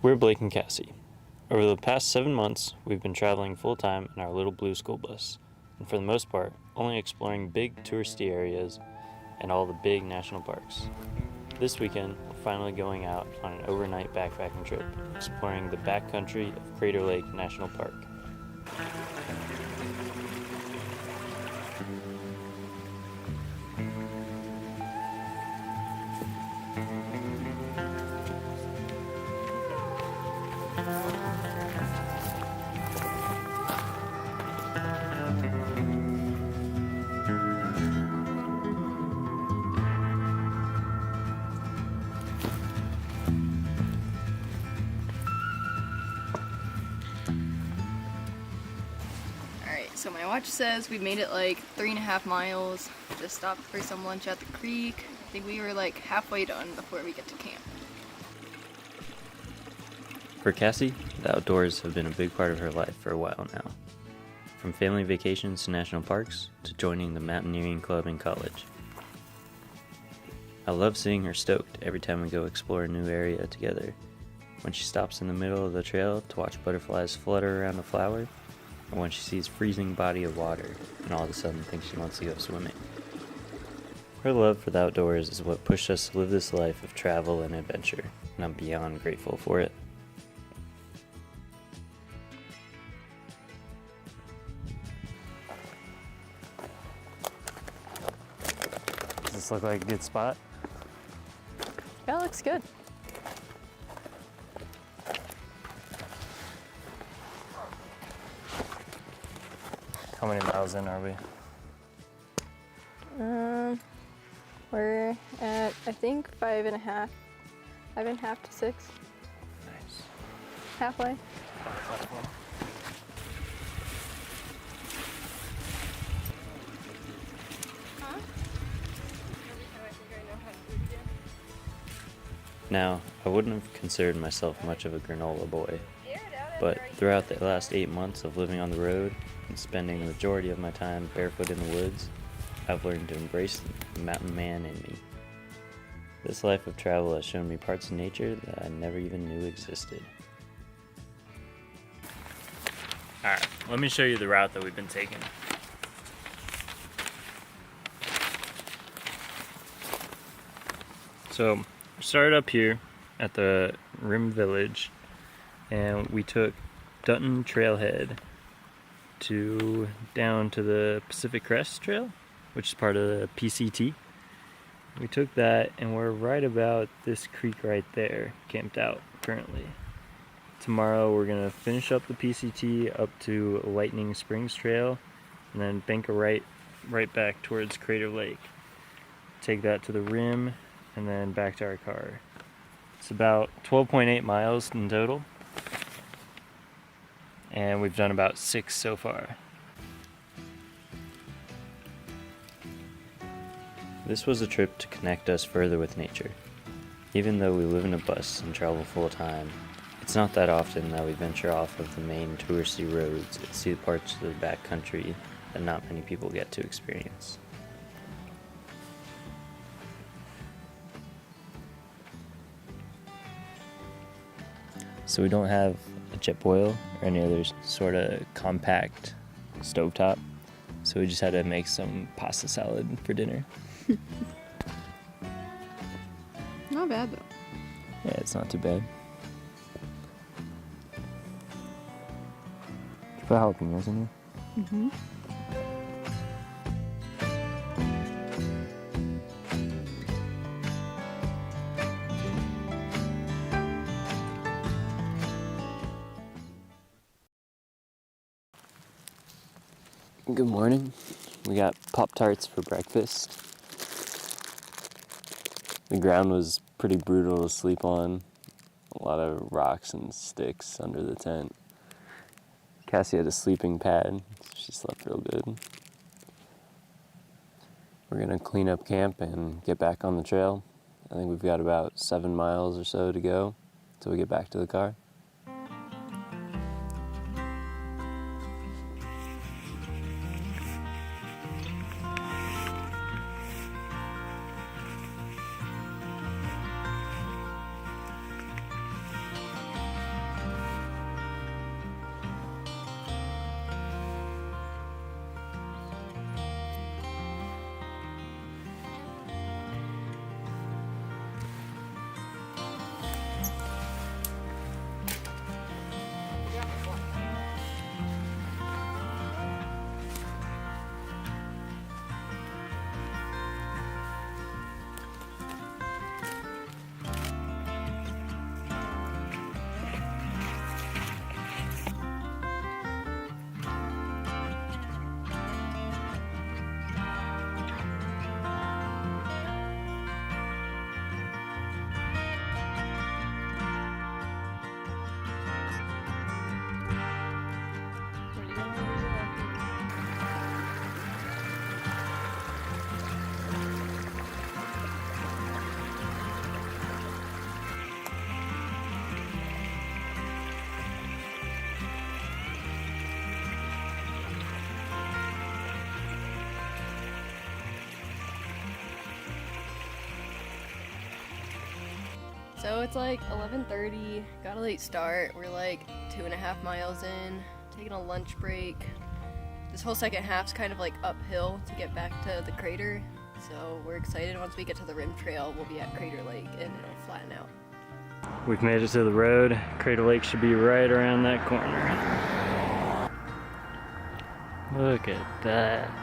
We're Blake and Cassie. Over the past 7 months, we've been traveling full-time in our little blue school bus, and for the most part, only exploring big touristy areas and all the big national parks. This weekend, we're finally going out on an overnight backpacking trip, exploring the backcountry of Crater Lake National Park. So my watch says we made it like 3.5 miles. Just stopped for some lunch at the creek. I think we were like halfway done before we get to camp. For Cassie, the outdoors have been a big part of her life for a while now. From family vacations to national parks to joining the mountaineering club in college. I love seeing her stoked every time we go explore a new area together. When she stops in the middle of the trail to watch butterflies flutter around a flower, or when she sees freezing body of water and all of a sudden thinks she wants to go swimming. Her love for the outdoors is what pushed us to live this life of travel and adventure, and I'm beyond grateful for it. Does this look like a good spot? Yeah, it looks good. How many miles in are we? We're at, I think, 5.5. 5.5 to 6. Nice. Halfway. Now, I wouldn't have considered myself much of a granola boy, but throughout the last 8 months of living on the road and spending the majority of my time barefoot in the woods, I've learned to embrace the mountain man in me. This life of travel has shown me parts of nature that I never even knew existed. Alright, let me show you the route that we've been taking. So, we started up here at the Rim Village, and we took Dutton Trailhead down to the Pacific Crest Trail, which is part of the PCT. We took that and we're right about this creek right there, camped out currently. Tomorrow we're gonna finish up the PCT up to Lightning Springs Trail and then bank a right back towards Crater Lake. Take that to the rim and then back to our car. It's about 12.8 miles in total. And we've done about 6 so far. This was a trip to connect us further with nature. Even though we live in a bus and travel full time, it's not that often that we venture off of the main touristy roads and see parts of the backcountry that not many people get to experience. So we don't have a jet boil or any other sort of compact stovetop, so we just had to make some pasta salad for dinner. Not bad though. Yeah, it's not too bad. Did you put jalapenos in here? Mm-hmm. Good morning. We got Pop-Tarts for breakfast. The ground was pretty brutal to sleep on. A lot of rocks and sticks under the tent. Cassie had a sleeping pad, so she slept real good. We're gonna clean up camp and get back on the trail. I think we've got about 7 miles or so to go until we get back to the car. it's like 11:30, got a late start. We're like 2.5 miles in, taking a lunch break. This whole second half's kind of like uphill to get back to the crater, so we're excited. Once we get to the rim trail, we'll be at Crater Lake and it'll flatten out. We've made it to the road. Crater Lake should be right around that corner. Look at that.